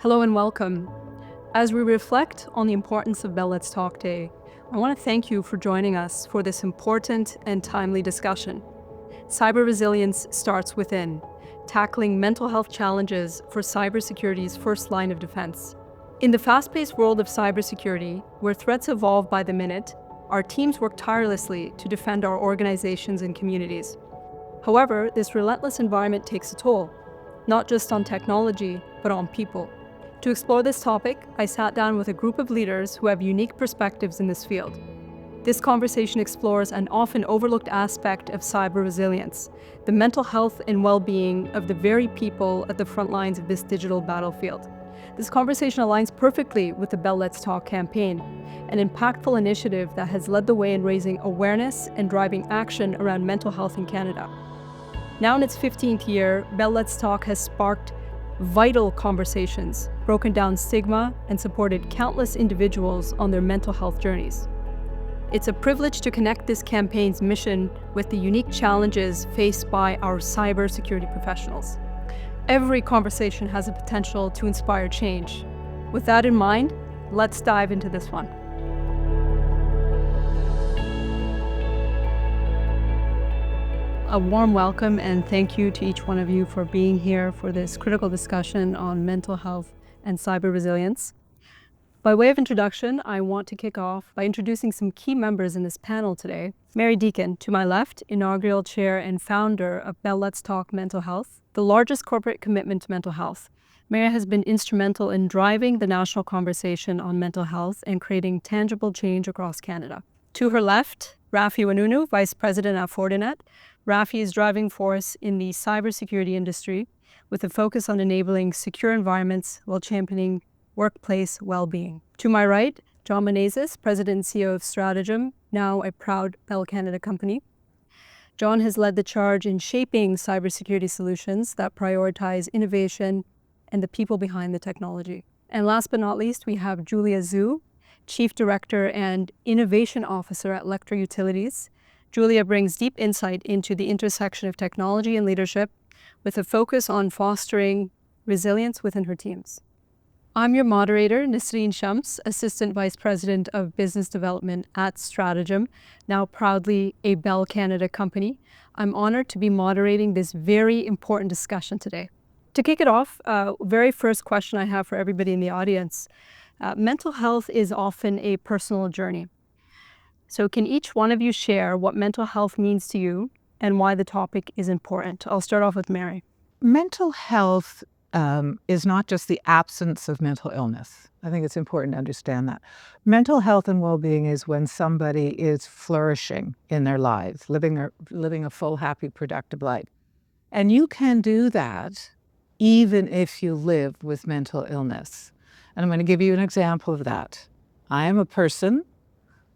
Hello and welcome. As we reflect on the importance of Bell Let's Talk Day, I want to thank you for joining us for this important and timely discussion. Cyber resilience starts within, tackling mental health challenges for cybersecurity's first line of defense. In the fast-paced world of cybersecurity, where threats evolve by the minute, our teams work tirelessly to defend our organizations and communities. However, this relentless environment takes a toll, not just on technology, but on people. To explore this topic, I sat down with a group of leaders who have unique perspectives in this field. This conversation explores an often overlooked aspect of cyber resilience, the mental health and well-being of the very people at the front lines of this digital battlefield. This conversation aligns perfectly with the Bell Let's Talk campaign, an impactful initiative that has led the way in raising awareness and driving action around mental health in Canada. Now in its 15th year, Bell Let's Talk has sparked vital conversations, broken down stigma, and supported countless individuals on their mental health journeys. It's a privilege to connect this campaign's mission with the unique challenges faced by our cybersecurity professionals. Every conversation has a potential to inspire change. With that in mind, let's dive into this one. A warm welcome and thank you to each one of you for being here for this critical discussion on mental health and cyber resilience. By way of introduction, I want to kick off by introducing some key members in this panel today. Mary Deacon, to my left, inaugural chair and founder of Bell Let's Talk Mental Health, the largest corporate commitment to mental health. Mary has been instrumental in driving the national conversation on mental health and creating tangible change across Canada. To her left, Rafi Wanunu, Vice President at Fortinet. Rafi is driving force in the cybersecurity industry with a focus on enabling secure environments while championing workplace well-being. To my right, John Menezes, President and CEO of Stratagem, now a proud Bell Canada company. John has led the charge in shaping cybersecurity solutions that prioritize innovation and the people behind the technology. And last but not least, we have Julia Zhu, Chief Director and Innovation Officer at Lectra Utilities. Julia brings deep insight into the intersection of technology and leadership with a focus on fostering resilience within her teams. I'm your moderator, Nisreen Shams, Assistant Vice President of Business Development at Stratagem, now proudly a Bell Canada company. I'm honored to be moderating this very important discussion today. To kick it off, very first question I have for everybody in the audience. Mental health is often a personal journey. So can each one of you share what mental health means to you and why the topic is important? I'll start off with Mary. Mental health is not just the absence of mental illness. I think it's important to understand that. Mental health and well-being is when somebody is flourishing in their lives, living a full, happy, productive life. And you can do that even if you live with mental illness. And I'm going to give you an example of that. I am a person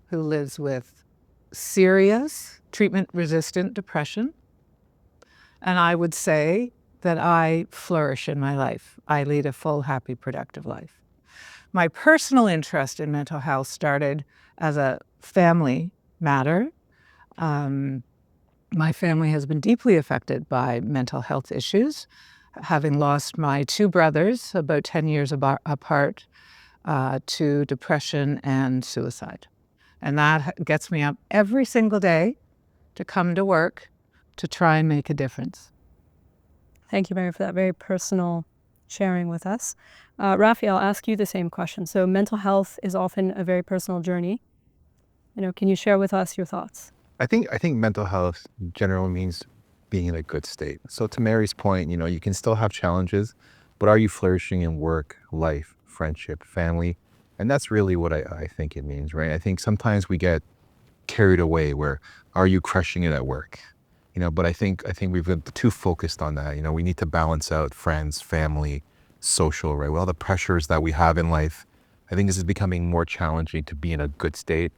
who lives with serious treatment-resistant depression. And I would say that I flourish in my life. I lead a full, happy, productive life. My personal interest in mental health started as a family matter. My family has been deeply affected by mental health issues, having lost my two brothers about 10 years apart to depression and suicide. And that gets me up every single day to come to work to try and make a difference. Thank you, Mary, for that very personal sharing with us. Rafi, I'll ask you the same question. So mental health is often a very personal journey. Can you share with us your thoughts? I think mental health generally means being in a good state. So to Mary's point, you can still have challenges, but are you flourishing in work, life, friendship, family? And that's really what I think it means, right? I think sometimes we get carried away where, are you crushing it at work? But I think we've been too focused on that. We need to balance out friends, family, social, right? With all the pressures that we have in life, I think this is becoming more challenging to be in a good state.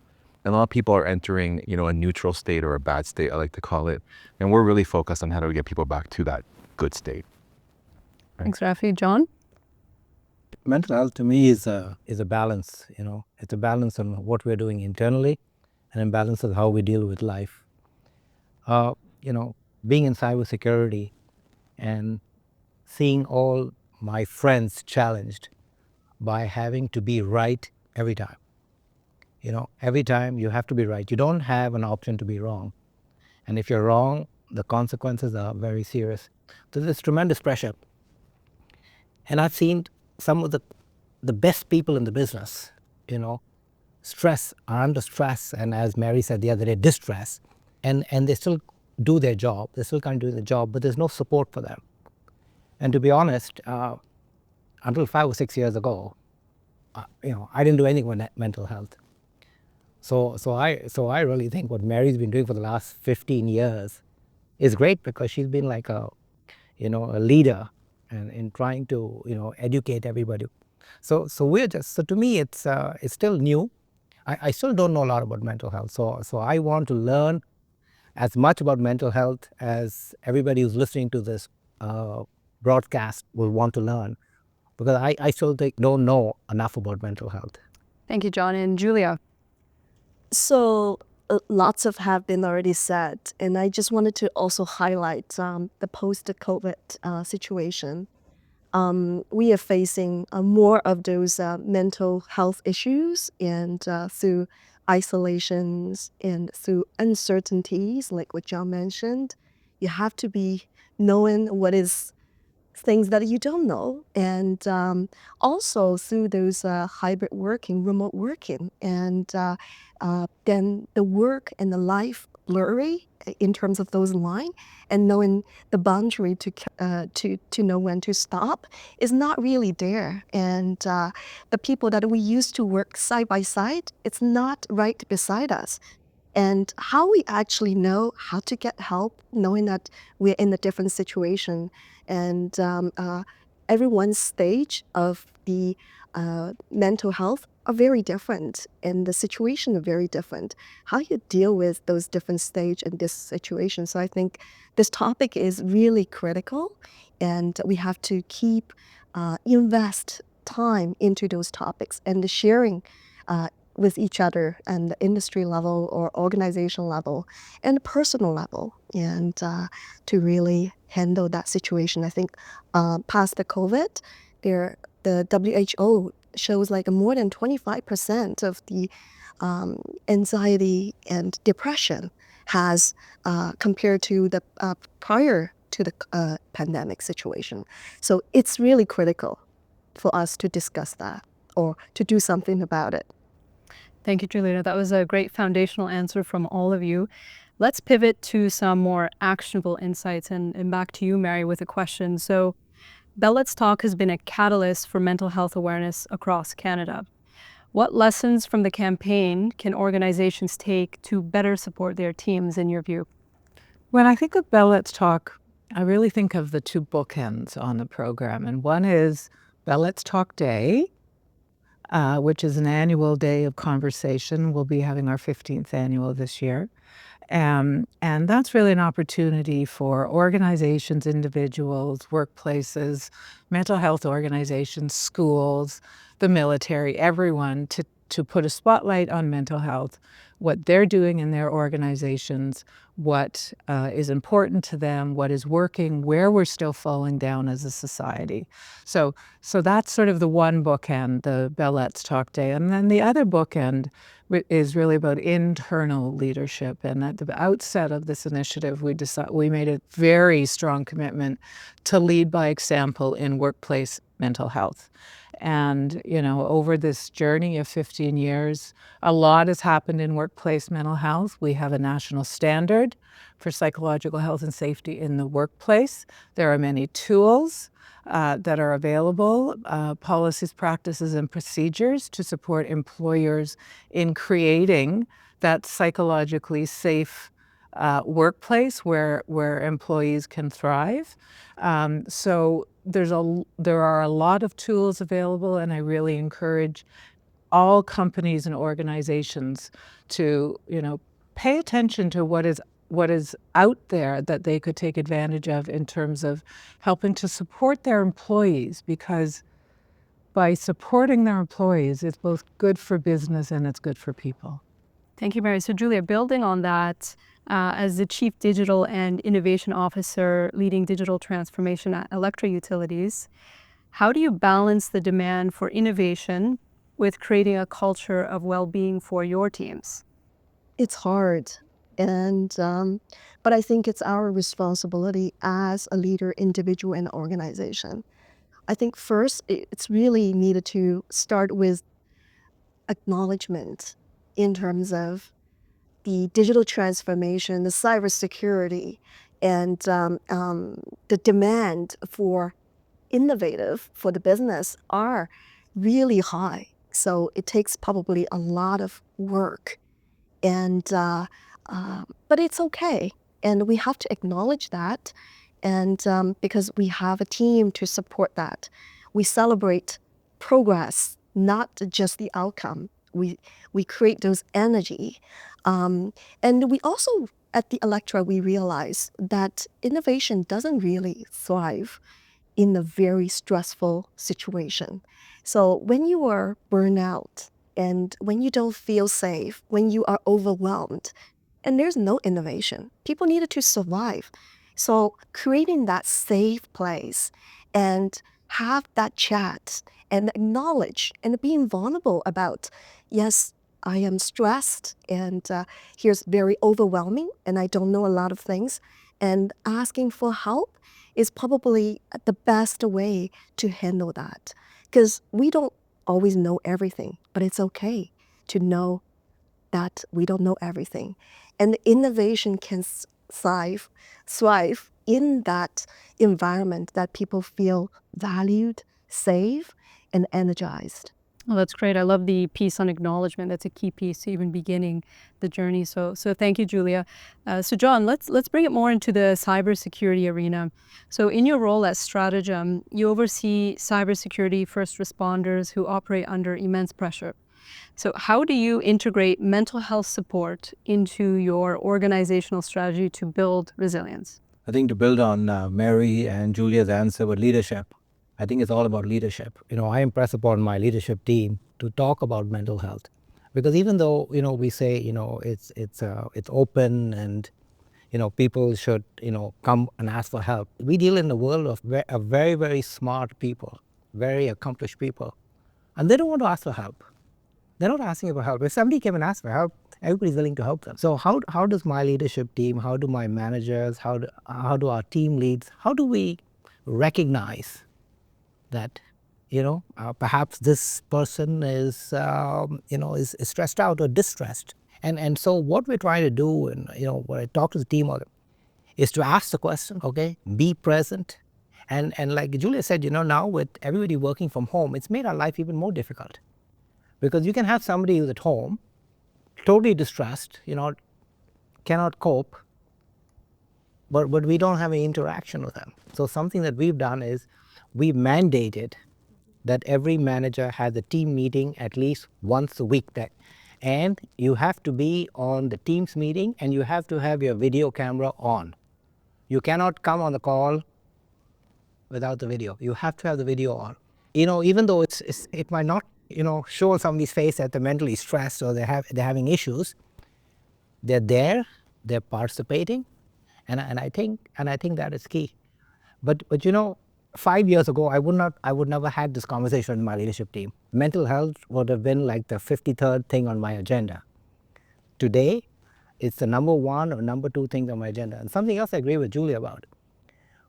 And a lot of people are entering, a neutral state or a bad state, I like to call it. And we're really focused on how do we get people back to that good state. Right? Thanks, Rafi. John? Mental health to me is a balance, It's a balance on what we're doing internally and a balance of how we deal with life. Being in cybersecurity and seeing all my friends challenged by having to be right every time. Every time you have to be right. You don't have an option to be wrong. And if you're wrong, the consequences are very serious. So there's tremendous pressure. And I've seen some of the best people in the business, are under stress, and as Mary said the other day, distress, and they still do their job. They still can't do the job, but there's no support for them. And to be honest, until 5 or 6 years ago, I didn't do anything with mental health. So I really think what Mary's been doing for the last 15 years is great, because she's been like a leader and in trying to educate everybody. So to me it's still new. I still don't know a lot about mental health. So I want to learn as much about mental health as everybody who's listening to this broadcast will want to learn, because I still don't know enough about mental health. Thank you, John. And Julia? So lots of have been already said, and I just wanted to also highlight the post-COVID situation. We are facing more of those mental health issues, and through isolations and through uncertainties, like what John mentioned, you have to be knowing what is things that you don't know, and also through those hybrid working, remote working, and then the work and the life blurry in terms of those lines, and knowing the boundary to know when to stop is not really there. And the people that we used to work side by side, it's not right beside us. And how we actually know how to get help, knowing that we're in a different situation, and everyone's stage of the mental health are very different, and the situation are very different. How you deal with those different stage and this situation. So I think this topic is really critical, and we have to keep invest time into those topics and the sharing with each other, and the industry level or organization level and personal level, and to really handle that situation. I think past the COVID, the WHO shows like more than 25% of the anxiety and depression has compared to the prior to the pandemic situation. So it's really critical for us to discuss that or to do something about it. Thank you, Julia. That was a great foundational answer from all of you. Let's pivot to some more actionable insights, and back to you, Mary, with a question. So Bell Let's Talk has been a catalyst for mental health awareness across Canada. What lessons from the campaign can organizations take to better support their teams, in your view? When I think of Bell Let's Talk, I really think of the two bookends on the program. And one is Bell Let's Talk Day, which is an annual day of conversation. We'll be having our 15th annual this year. And that's really an opportunity for organizations, individuals, workplaces, mental health organizations, schools, the military, everyone to put a spotlight on mental health, what they're doing in their organizations, what is important to them, what is working, where we're still falling down as a society. So that's sort of the one bookend, the Bell Let's Talk Day. And then the other bookend is really about internal leadership. And at the outset of this initiative, we made a very strong commitment to lead by example in workplace mental health. And, over this journey of 15 years, a lot has happened in workplace mental health. We have a national standard for psychological health and safety in the workplace. There are many tools that are available, policies, practices, and procedures to support employers in creating that psychologically safe workplace where employees can thrive. So there are a lot of tools available, and I really encourage all companies and organizations to pay attention to what is out there that they could take advantage of in terms of helping to support their employees, because by supporting their employees, it's both good for business and it's good for people. Thank you, Mary. So Julia, building on that, as the Chief Digital and Innovation Officer leading digital transformation at Electra Utilities, How do you balance the demand for innovation with creating a culture of well-being for your teams? It's hard. And but I think it's our responsibility as a leader, individual, and organization. I think first it's really needed to start with acknowledgement in terms of the digital transformation, the cybersecurity, and the demand for innovative for the business are really high. So it takes probably a lot of work, and but it's okay, and we have to acknowledge that, and because we have a team to support that, we celebrate progress, not just the outcome. We create those energy, and we also at the Electra we realize that innovation doesn't really thrive in a very stressful situation. So when you are burned out and when you don't feel safe, when you are overwhelmed, and there's no innovation, people needed to survive. So creating that safe place and have that chat and acknowledge and being vulnerable about, yes, I am stressed and here's very overwhelming and I don't know a lot of things, and asking for help is probably the best way to handle that. Because we don't always know everything, but it's okay to know that we don't know everything. And innovation can thrive in that environment that people feel valued, safe, and energized. Well, that's great. I love the piece on acknowledgement. That's a key piece to even beginning the journey. So thank you, Julia. So John, let's bring it more into the cybersecurity arena. So in your role as Stratagem, you oversee cybersecurity first responders who operate under immense pressure. So how do you integrate mental health support into your organizational strategy to build resilience? I think to build on Mary and Julia's answer with leadership, I think it's all about leadership. I impress upon my leadership team to talk about mental health, because even though we say it's open and people should come and ask for help, we deal in a world of very, very smart people, very accomplished people, and they don't want to ask for help. They're not asking for help. If somebody came and asked for help, everybody's willing to help them. So how does my leadership team, how do my managers, how do our team leads, how do we recognize that perhaps this person is is stressed out or distressed, and so what we're trying to do, and what I talk to the team about, is to ask the question, okay, be present, and like Julia said, now with everybody working from home, it's made our life even more difficult, because you can have somebody who's at home totally distressed, cannot cope, but we don't have any interaction with them. So something that we've done is we've mandated that every manager has a team meeting at least once a week, and you have to be on the Teams meeting and you have to have your video camera on. You cannot come on the call without the video. You have to have the video on. Even though it might not show somebody's face that they're mentally stressed or they're having issues, they're there, they're participating, and I think that is key. But 5 years ago, I would never had this conversation with my leadership team. Mental health would have been like the 53rd thing on my agenda. Today, it's the number 1 or number 2 thing on my agenda. And something else I agree with Julia about.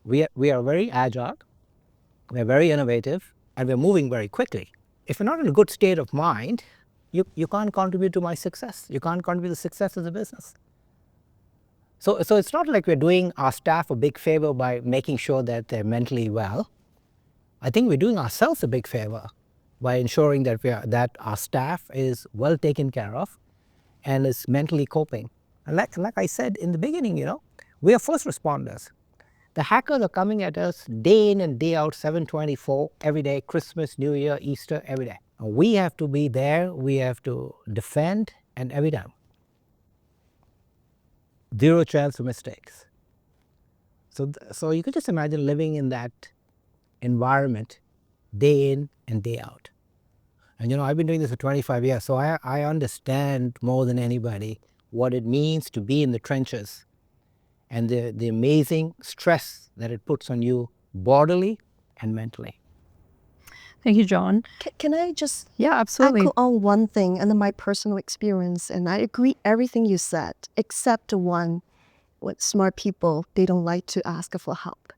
We are very agile, we're very innovative, and we're moving very quickly. If you're not in a good state of mind, you can't contribute to my success. You can't contribute to the success of the business. So it's not like we're doing our staff a big favor by making sure that they're mentally well. I think we're doing ourselves a big favor by ensuring that our staff is well taken care of and is mentally coping. And like I said in the beginning, we are first responders. The hackers are coming at us day in and day out, 7/24, every day, Christmas, New Year, Easter, every day. And we have to be there, we have to defend, and every time. Zero chance for mistakes. So you could just imagine living in that environment day in and day out. And I've been doing this for 25 years, so I understand more than anybody what it means to be in the trenches and the amazing stress that it puts on you bodily and mentally. Thank you, John. Can I just Yeah, absolutely. echo on one thing and then my personal experience? And I agree everything you said, except one, with smart people, they don't like to ask for help.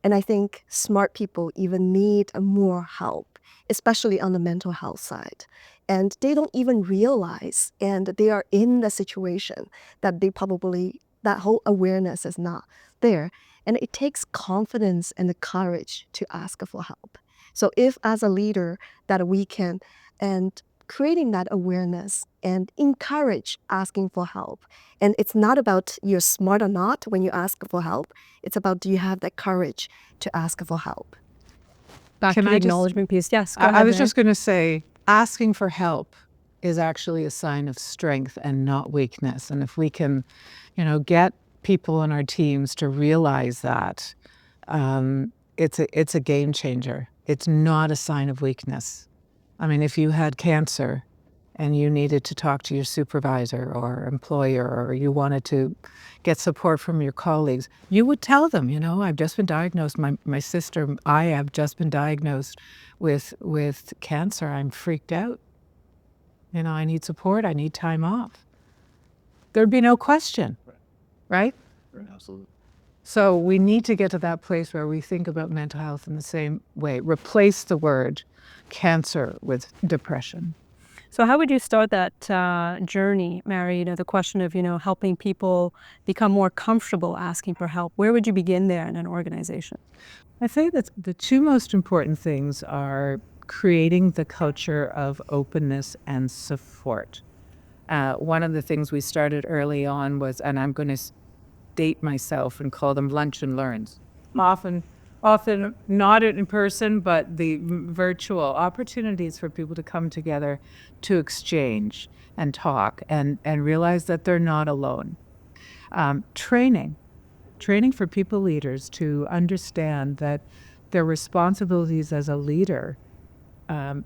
And I think smart people even need more help, especially on the mental health side. And they don't even realize, and they are in the situation that they probably, that whole awareness is not there. And it takes confidence and the courage to ask for help. So if as a leader that we can, and creating that awareness and encourage asking for help. And it's not about you're smart or not when you ask for help. It's about, do you have that courage to ask for help? Back Can to the I just- acknowledgement piece. Yes, go I ahead. was Mary. just going to say, asking for help is actually a sign of strength and not weakness. And if we can, get people in our teams to realize that, it's a game changer. It's not a sign of weakness. I mean, if you had cancer and you needed to talk to your supervisor or employer, or you wanted to get support from your colleagues, you would tell them, I've just been diagnosed. My sister, I have just been diagnosed with cancer. I'm freaked out. I need support. I need time off. There'd be no question, right? Absolutely. So we need to get to that place where we think about mental health in the same way. Replace the word cancer with depression. So how would you start that journey, Mary? The question of, helping people become more comfortable asking for help. Where would you begin there in an organization? I think that the two most important things are creating the culture of openness and support. One of the things we started early on was, and I'm going to date myself and call them lunch and learns. Often not in person, but the virtual opportunities for people to come together to exchange and talk and realize that they're not alone. Training for people leaders to understand that their responsibilities as a leader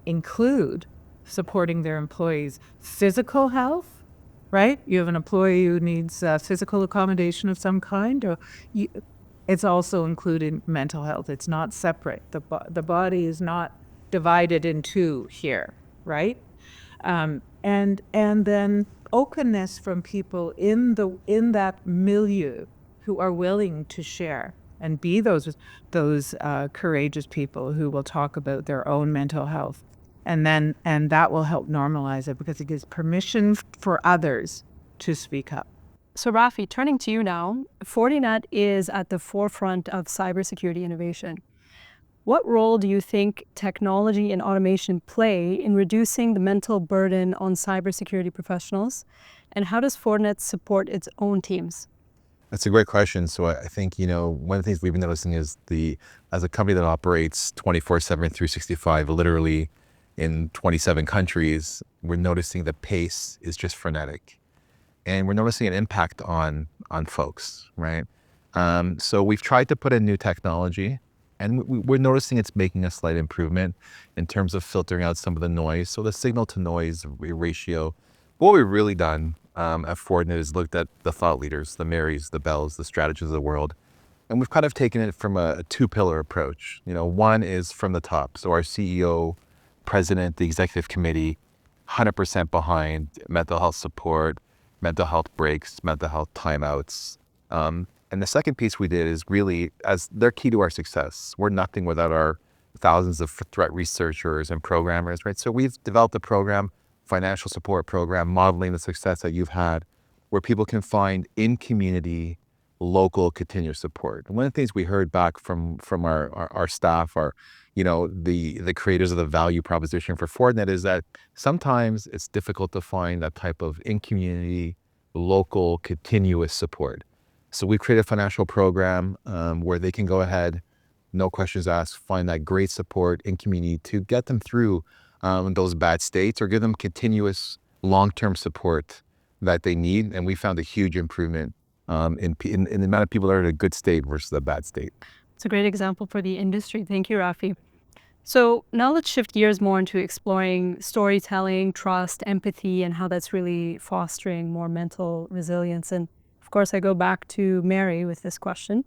include supporting their employees' physical health, right? You have an employee who needs physical accommodation of some kind, or it's also including mental health. It's not separate. The body is not divided in two here, right? And then openness from people in that milieu who are willing to share and be those courageous people who will talk about their own mental health. And that will help normalize it because it gives permission for others to speak up. So Rafi, turning to you now, Fortinet is at the forefront of cybersecurity innovation. What role do you think technology and automation play in reducing the mental burden on cybersecurity professionals? And how does Fortinet support its own teams? That's a great question. So I think, one of the things we've been noticing is as a company that operates 24/7, 365, literally in 27 countries, we're noticing the pace is just frenetic. And we're noticing an impact on folks, right? So we've tried to put in new technology, and we're noticing it's making a slight improvement in terms of filtering out some of the noise. So the signal to noise ratio. What we've really done at Fortinet is looked at the thought leaders, the Marys, the Bells, the strategists of the world, and we've kind of taken it from a two-pillar approach. One is from the top. So our CEO, president, the executive committee, 100% behind mental health support, mental health breaks, mental health timeouts. And the second piece we did is really, as they're key to our success. We're nothing without our thousands of threat researchers and programmers, right? So we've developed a program, financial support program, modeling the success that you've had, where people can find in community, local continuous support. And one of the things we heard back from our staff, the creators of the value proposition for Fortinet, is that sometimes it's difficult to find that type of in community, local, continuous support. So we created a financial program where they can go ahead, no questions asked, find that great support in community to get them through those bad states, or give them continuous long-term support that they need. And we found a huge improvement in the amount of people that are in a good state versus a bad state. It's a great example for the industry. Thank you, Rafi. So now let's shift gears more into exploring storytelling, trust, empathy, and how that's really fostering more mental resilience. And of course, I go back to Mary with this question.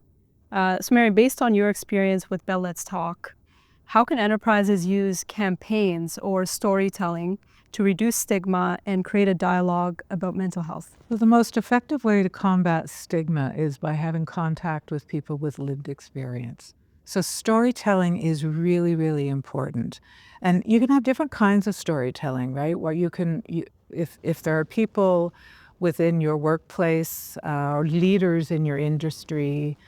So Mary, based on your experience with Bell Let's Talk, How can enterprises use campaigns or storytelling to reduce stigma and create a dialogue about mental health? Well, the most effective way to combat stigma is by having contact with people with lived experience. So storytelling is really, really important. And you can have different kinds of storytelling, right? Where if there are people within your workplace or leaders in your industry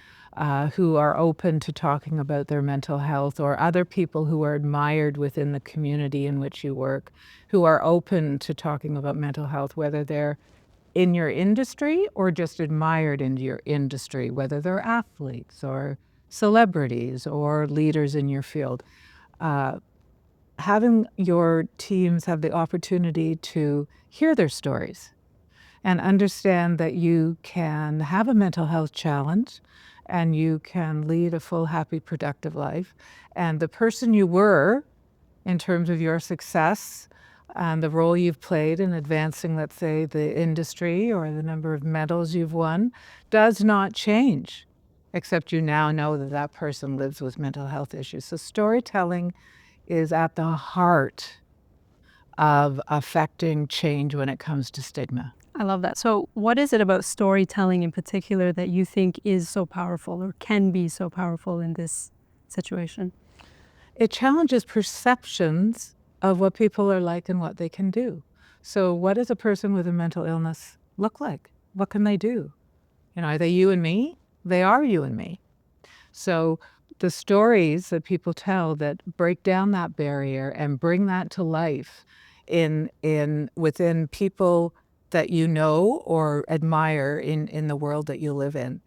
who are open to talking about their mental health, or other people who are admired within the community in which you work, who are open to talking about mental health, whether they're in your industry or just admired in your industry, whether they're athletes or celebrities or leaders in your field. Having your teams have the opportunity to hear their stories and understand that you can have a mental health challenge and you can lead a full, happy, productive life. And the person you were in terms of your success and the role you've played in advancing, let's say, the industry or the number of medals you've won does not change, except you now know that that person lives with mental health issues. So storytelling is at the heart of affecting change when it comes to stigma. I love that. So what is it about storytelling in particular that you think is so powerful or can be so powerful in this situation? It challenges perceptions of what people are like and what they can do. So what does a person with a mental illness look like? What can they do? Are they you and me? They are you and me. So the stories that people tell that break down that barrier and bring that to life within people that you know or admire in the world that you live in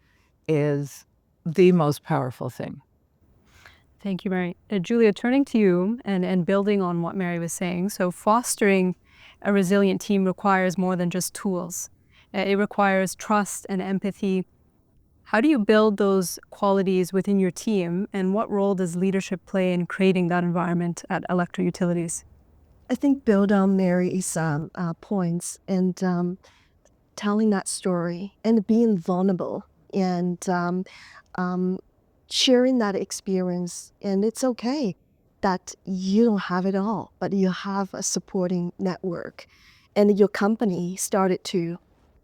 is the most powerful thing. Thank you, Mary. Julia, turning to you and building on what Mary was saying, so fostering a resilient team requires more than just tools. It requires trust and empathy. How do you build those qualities within your team, and what role does leadership play in creating that environment at Electro Utilities? I think build on Mary's points and telling that story and being vulnerable and sharing that experience. And it's okay that you don't have it all, but you have a supporting network. And your company started to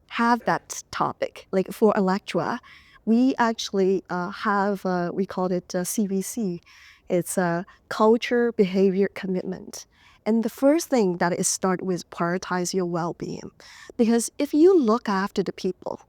have that topic. Like for Electra, we actually have, we called it CBC. It's a culture, behavior, commitment. And the first thing that it starts with, prioritize your well-being. Because if you look after the people,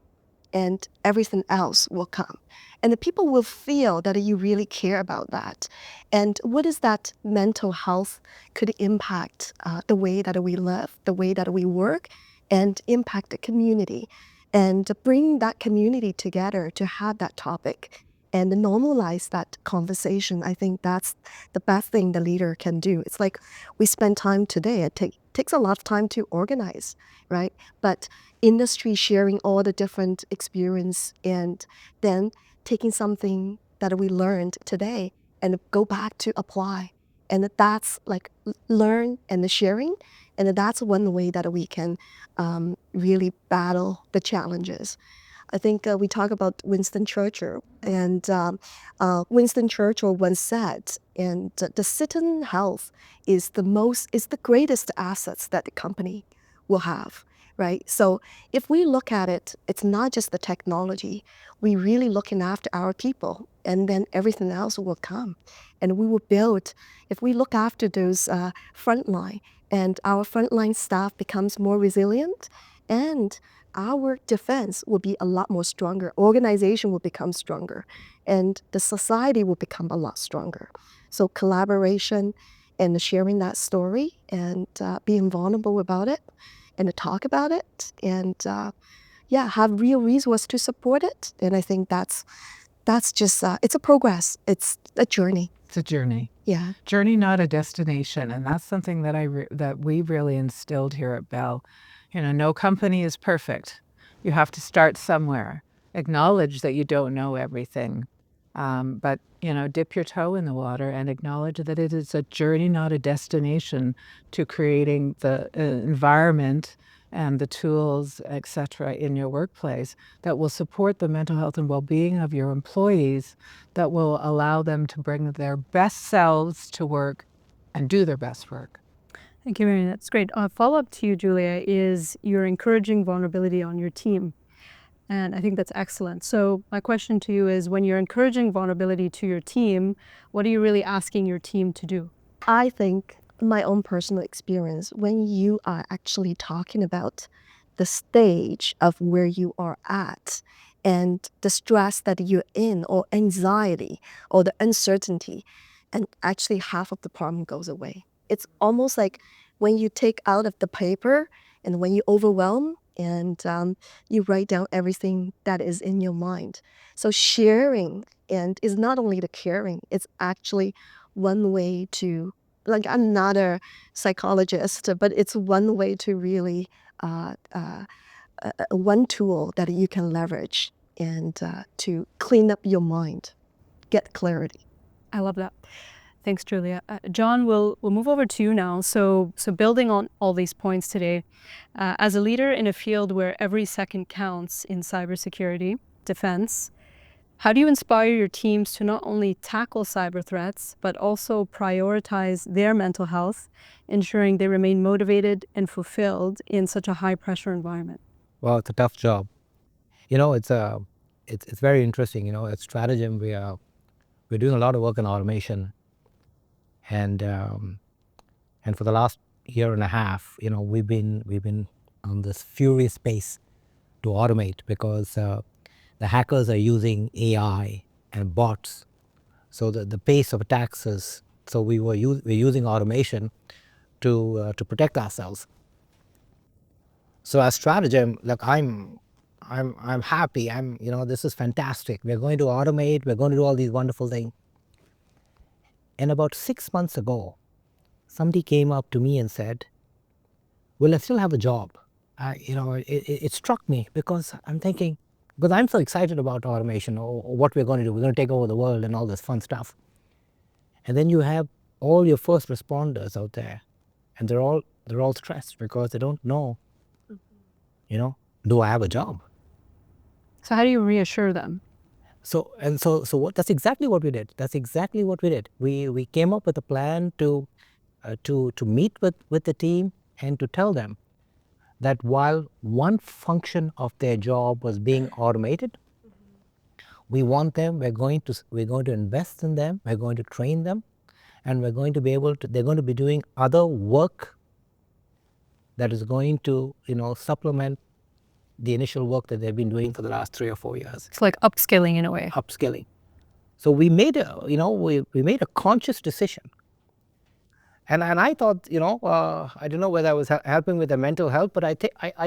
and everything else will come. And the people will feel that you really care about that. And what is that mental health could impact the way that we live, the way that we work, and impact the community. And bring that community together to have that topic and normalize that conversation. I think that's the best thing the leader can do. It's like we spend time today. It takes a lot of time to organize, right? But industry sharing all the different experience and then taking something that we learned today and go back to apply. And that's like learn and the sharing. And that's one way that we can really battle the challenges. I think we talk about Winston Churchill, and Winston Churchill once said, and the citizen health is the greatest assets that the company will have, right? So if we look at it, it's not just the technology. We really looking after our people, and then everything else will come, and we will build. If we look after those frontline, and our frontline staff becomes more resilient, and our defense will be a lot more stronger. Organization will become stronger, and the society will become a lot stronger. So collaboration and sharing that story and being vulnerable about it and to talk about it and have real resource to support it. And I think that's just, it's a progress. It's a journey. It's a journey. Yeah. Journey, not a destination. And that's something that that we really instilled here at Bell. No company is perfect. You have to start somewhere. Acknowledge that you don't know everything. But dip your toe in the water and acknowledge that it is a journey, not a destination, to creating the environment and the tools, etc., in your workplace that will support the mental health and well-being of your employees, that will allow them to bring their best selves to work and do their best work. Thank you, Mary. That's great. A follow-up to you, Julia, is you're encouraging vulnerability on your team. And I think that's excellent. So my question to you is, when you're encouraging vulnerability to your team, what are you really asking your team to do? I think my own personal experience, when you are actually talking about the stage of where you are at and the stress that you're in, or anxiety or the uncertainty, and actually half of the problem goes away. It's almost like when you take out of the paper and when you overwhelm and you write down everything that is in your mind. So sharing and is not only the caring, it's actually one way to, like, I'm not a psychologist, but it's one way to really one tool that you can leverage and to clean up your mind, get clarity. I love that. Thanks, Julia. John, we'll move over to you now. So building on all these points today, as a leader in a field where every second counts in cybersecurity defense, how do you inspire your teams to not only tackle cyber threats, but also prioritize their mental health, ensuring they remain motivated and fulfilled in such a high-pressure environment? Well, it's a tough job. It's very interesting. At Stratagem, we're doing a lot of work in automation, and for the last year and a half, we've been on this furious pace to automate, because the hackers are using AI and bots, so the pace of attacks is. So we're using automation to protect ourselves. So as Stratagem, like I'm happy. This is fantastic. We're going to automate. We're going to do all these wonderful things. And about 6 months ago, somebody came up to me and said, "Will I still have a job?" It struck me, because I'm thinking, because I'm so excited about automation, or what we're going to do. We're going to take over the world and all this fun stuff. And then you have all your first responders out there, and they're all stressed because they don't know, do I have a job? So how do you reassure them? So that's exactly what we did. That's exactly what we did. We came up with a plan to meet with the team and to tell them that while one function of their job was being automated, we want them. We're going to invest in them. We're going to train them, and we're going to be able to. They're going to be doing other work that is going to supplement the initial work that they've been doing for the last 3 or 4 years. It's like upskilling in a way. Upskilling. So we made we made a conscious decision. And I thought, I don't know whether I was helping with the mental health, but I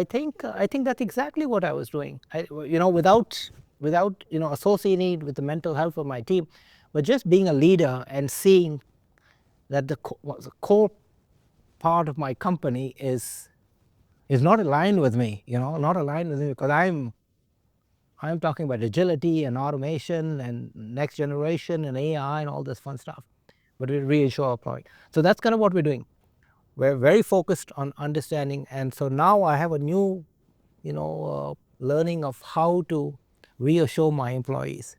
think that's exactly what I was doing. Without associating it with the mental health of my team, but just being a leader and seeing that the core part of my company is not aligned with me. Not aligned with me, because I'm talking about agility and automation and next generation and AI and all this fun stuff. But we reassure our point. So that's kind of what we're doing. We're very focused on understanding, and so now I have a new, learning of how to reassure my employees,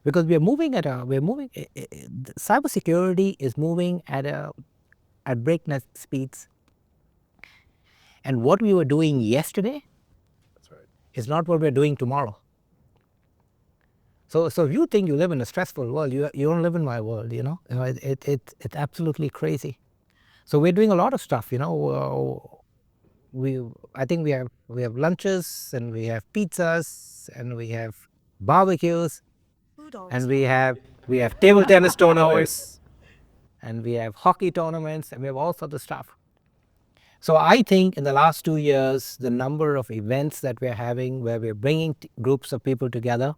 because cybersecurity is moving at breakneck speeds, and what we were doing yesterday, is not what we're doing tomorrow. So if you think you live in a stressful world, you don't live in my world. It's absolutely crazy. So we're doing a lot of stuff. I think we have lunches, and we have pizzas, and we have barbecues, and we have table tennis tournaments, and we have hockey tournaments, and we have all sorts of stuff. So I think in the last 2 years, the number of events that we're having, where we're bringing groups of people together,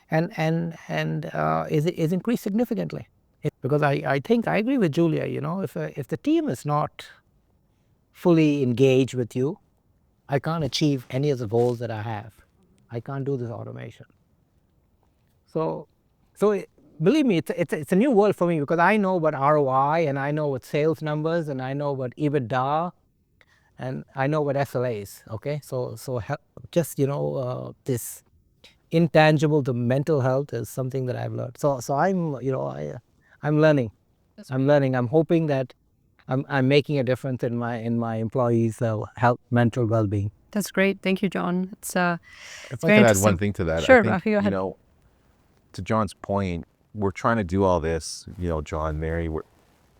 and is increased significantly. Because I think I agree with Julia. If the team is not fully engaged with you, I can't achieve any of the goals that I have. I can't do this automation. So believe me, it's a new world for me, because I know about ROI, and I know what sales numbers, and I know about EBITDA, and I know what SLA is. Okay, so just this intangible, the mental health is something that I've learned. So I'm I'm learning. I'm learning. I'm hoping that I'm making a difference in my employees' health, mental well-being. That's great. Thank you, John. It's If I very could add one interesting. thing to that, Sure, I think, Rafi, go ahead. To John's point, we're trying to do all this, John, Mary, we're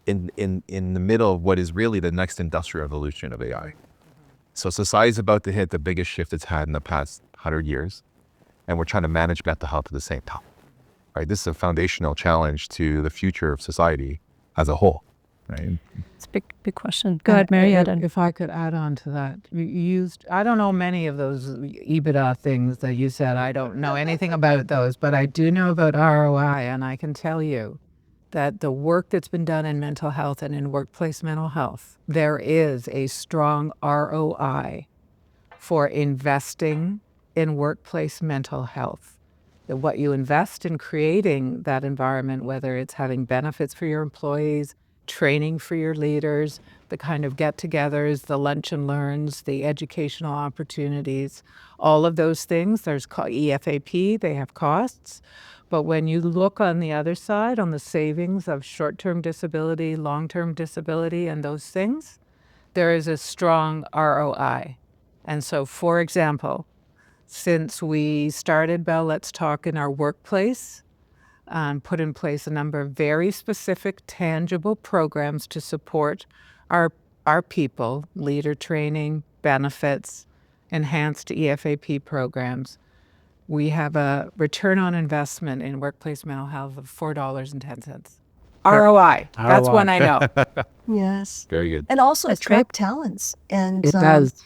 in the middle of what is really the next industrial revolution of AI. So society's about to hit the biggest shift it's had in the past 100 years, and we're trying to manage mental health at the same time, right? This is a foundational challenge to the future of society as a whole, right? It's a big question. Go ahead, Mary. If I could add on to that, you used, I don't know many of those EBITDA things that you said. I don't know anything about those, but I do know about ROI, and I can tell you that the work that's been done in mental health and in workplace mental health, there is a strong ROI for investing in workplace mental health. That what you invest in creating that environment, whether it's having benefits for your employees, training for your leaders, the kind of get-togethers, the lunch and learns, the educational opportunities, all of those things, there's EFAP, they have costs. But when you look on the other side, on the savings of short-term disability, long-term disability, and those things, there is a strong ROI. And so, for example, since we started Bell Let's Talk in our workplace, put in place a number of very specific, tangible programs to support our people, leader training, benefits, enhanced EFAP programs. We have a return on investment in workplace mental health of $4.10. ROI. That's one I know. Yes. Very good. And also That's attract talents. And It does.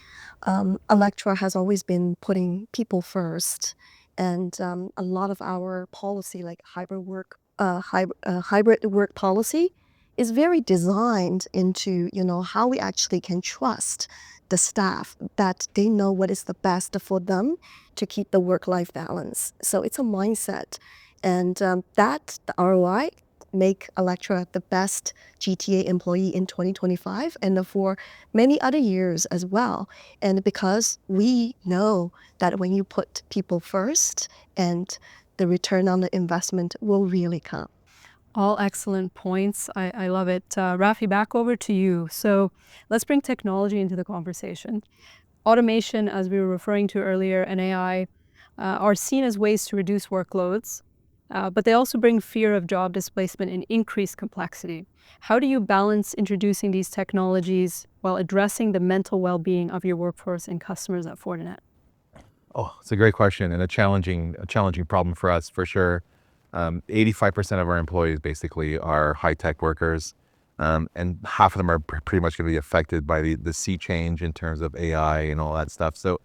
Electra has always been putting people first. And a lot of our policy, like hybrid work policy, is very designed into, how we actually can trust the staff, that they know what is the best for them to keep the work-life balance. So it's a mindset. And that, the ROI, make Electra the best GTA employee in 2025 and for many other years as well. And because we know that when you put people first, and the return on the investment will really come. All excellent points. I love it. Rafi, back over to you. So let's bring technology into the conversation. Automation, as we were referring to earlier, and AI are seen as ways to reduce workloads, but they also bring fear of job displacement and increased complexity. How do you balance introducing these technologies while addressing the mental well-being of your workforce and customers at Fortinet? Oh, it's a great question and a challenging problem for us, for sure. 85% of our employees basically are high-tech workers, and half of them are pretty much going to be affected by the sea change in terms of AI and all that stuff. So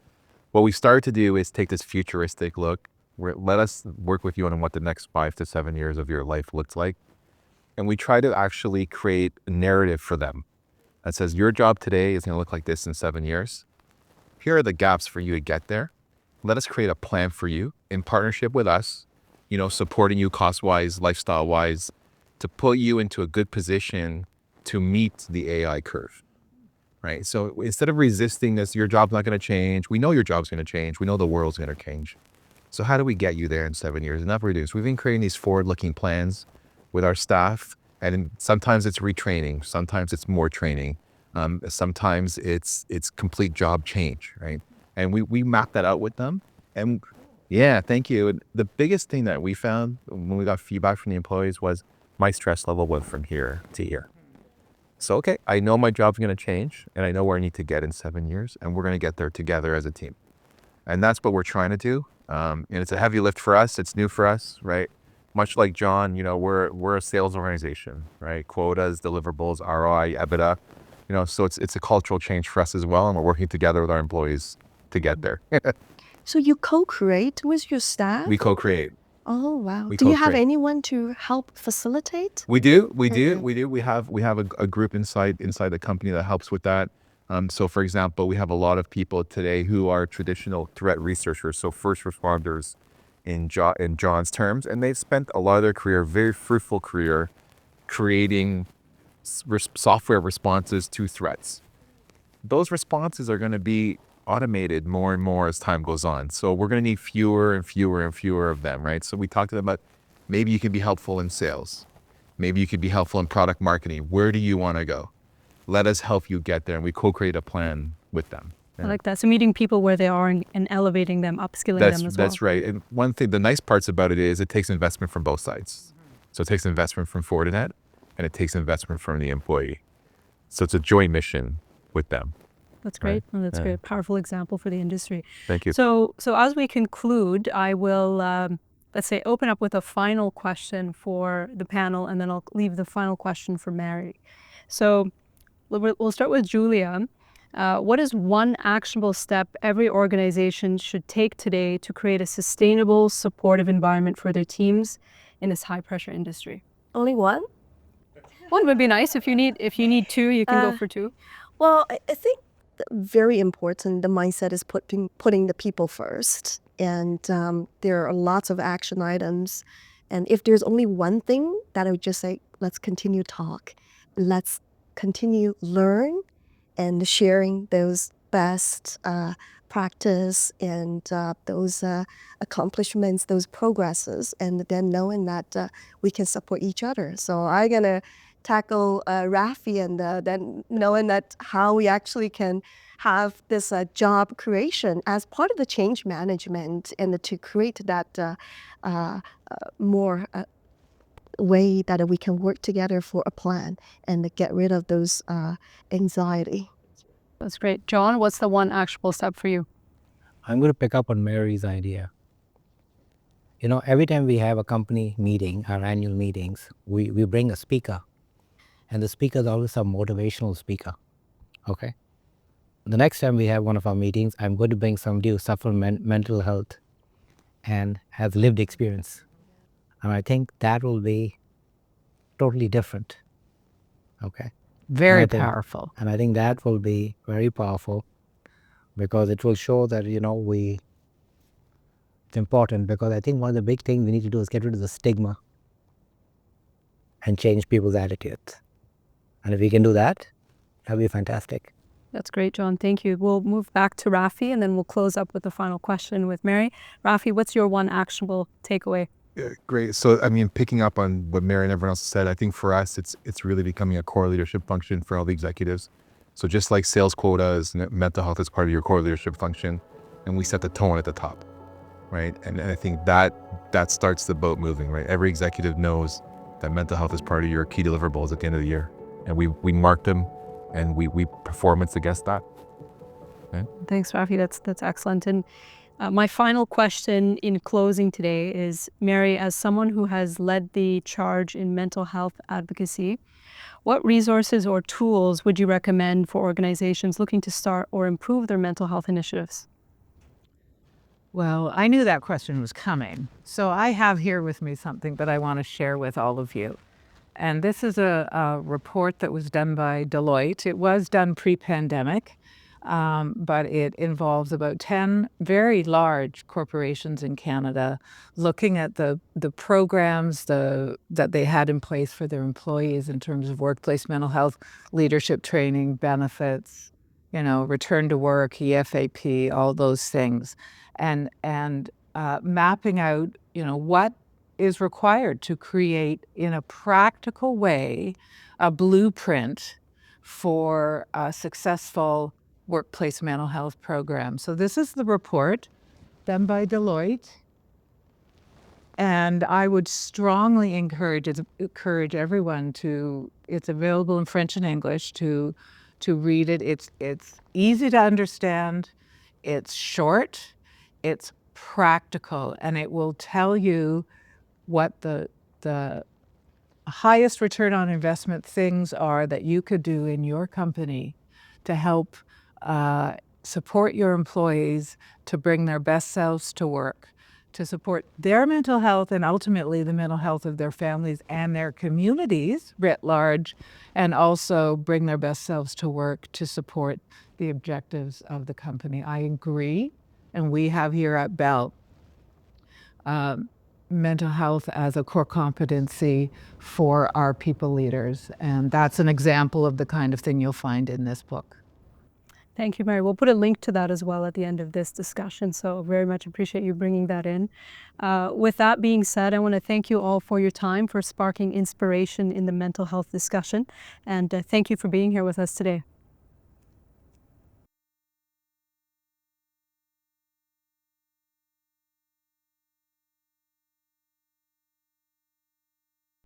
what we started to do is take this futuristic look. Let us work with you on what the next 5 to 7 years of your life looks like. And we try to actually create a narrative for them that says, your job today is going to look like this in 7 years. Here are the gaps for you to get there. Let us create a plan for you in partnership with us, supporting you cost-wise, lifestyle-wise, to put you into a good position to meet the AI curve, right? So instead of resisting this, your job's not going to change. We know your job's going to change. We know the world's going to change. So how do we get you there in 7 years? And that's what we do. So we've been creating these forward-looking plans with our staff, and sometimes it's retraining, sometimes it's more training, sometimes it's complete job change, right? And we map that out with them. And yeah, thank you. And the biggest thing that we found when we got feedback from the employees was my stress level went from here to here. So, okay, I know my job's going to change and I know where I need to get in 7 years, and we're going to get there together as a team. And that's what we're trying to do. And it's a heavy lift for us. It's new for us, right? Much like John, we're a sales organization, right? Quotas, deliverables, ROI, EBITDA, so it's a cultural change for us as well. And we're working together with our employees to get there. So you co-create with your staff? We co-create. Oh, wow. We Do you have co-create. anyone to help facilitate? We do. We have a group inside the company that helps with that. So for example, we have a lot of people today who are traditional threat researchers, so first responders in John's terms, and they've spent a lot of their career, very fruitful career, creating software responses to threats. those responses are going to be automated more and more as time goes on. So we're going to need fewer and fewer and fewer of them, right? So we talked about maybe you can be helpful in sales. Maybe you could be helpful in product marketing. Where do you want to go? Let us help you get there. And we co-create a plan with them. I like that. So meeting people where they are and elevating them, upskilling them as well. That's right. And one thing, the nice parts about it is it takes investment from both sides. So it takes investment from Fortinet and it takes investment from the employee. So it's a joint mission with them. That's great. Right. That's great. Powerful example for the industry. Thank you. So as we conclude, I will, let's say, open up with a final question for the panel, and then I'll leave the final question for Mary. So we'll start with Julia. What is one actionable step every organization should take today to create a sustainable, supportive environment for their teams in this high-pressure industry? Only one? One would be nice. If you need two, you can go for two. Well, I think very important, the mindset is putting the people first. And there are lots of action items. And if there's only one thing, that I would just say, let's continue talk. Let's continue learn and sharing those best practice and those accomplishments, those progresses, and then knowing that we can support each other. So I'm going to tackle Rafi, and then knowing that how we actually can have this job creation as part of the change management, and to create that more way that we can work together for a plan and to get rid of those anxiety. That's great. John, what's the one actionable step for you? I'm going to pick up on Mary's idea. You know, every time we have a company meeting, our annual meetings, we bring a speaker. And the speaker is always a motivational speaker. Okay? The next time we have one of our meetings, I'm going to bring somebody who suffers mental health and has lived experience. And I think that will be totally different. Okay? Very powerful. And I think that will be very powerful, because it will show that, you know, it's important, because I think one of the big things we need to do is get rid of the stigma and change people's attitudes. And if we can do that, that'll be fantastic. That's great, John. Thank you. We'll move back to Rafi, and then we'll close up with the final question with Mary. Rafi, what's your one actionable takeaway? Yeah, great. So, I mean, picking up on what Mary and everyone else said, I think for us, it's really becoming a core leadership function for all the executives. So just like sales quotas, mental health is part of your core leadership function, and we set the tone at the top, right? And I think that starts the boat moving, right? Every executive knows that mental health is part of your key deliverables at the end of the year. And we mark them, and we performance against that. Okay? Thanks, Rafi. That's excellent. And my final question in closing today is, Mary, as someone who has led the charge in mental health advocacy, what resources or tools would you recommend for organizations looking to start or improve their mental health initiatives? Well, I knew that question was coming. So I have here with me something that I want to share with all of you. And this is a report that was done by Deloitte. It was done pre-pandemic, but it involves about 10 very large corporations in Canada looking at the programs that they had in place for their employees in terms of workplace mental health, leadership training, benefits, you know, return to work, EFAP, all those things, and mapping out, you know, what is required to create in a practical way a blueprint for a successful workplace mental health program. So this is the report done by Deloitte. And I would strongly encourage everyone to, it's available in French and English, to read it. It's easy to understand, it's short, it's practical, and it will tell you what the highest return on investment things are that you could do in your company to help support your employees to bring their best selves to work, to support their mental health and ultimately the mental health of their families and their communities writ large, and also bring their best selves to work to support the objectives of the company. I agree, and we have here at Bell mental health as a core competency for our people leaders. And that's an example of the kind of thing you'll find in this book. Thank you, Mary. We'll put a link to that as well at the end of this discussion, so very much appreciate you bringing that in. With that being said, I want to thank you all for your time, for sparking inspiration in the mental health discussion, and thank you for being here with us today.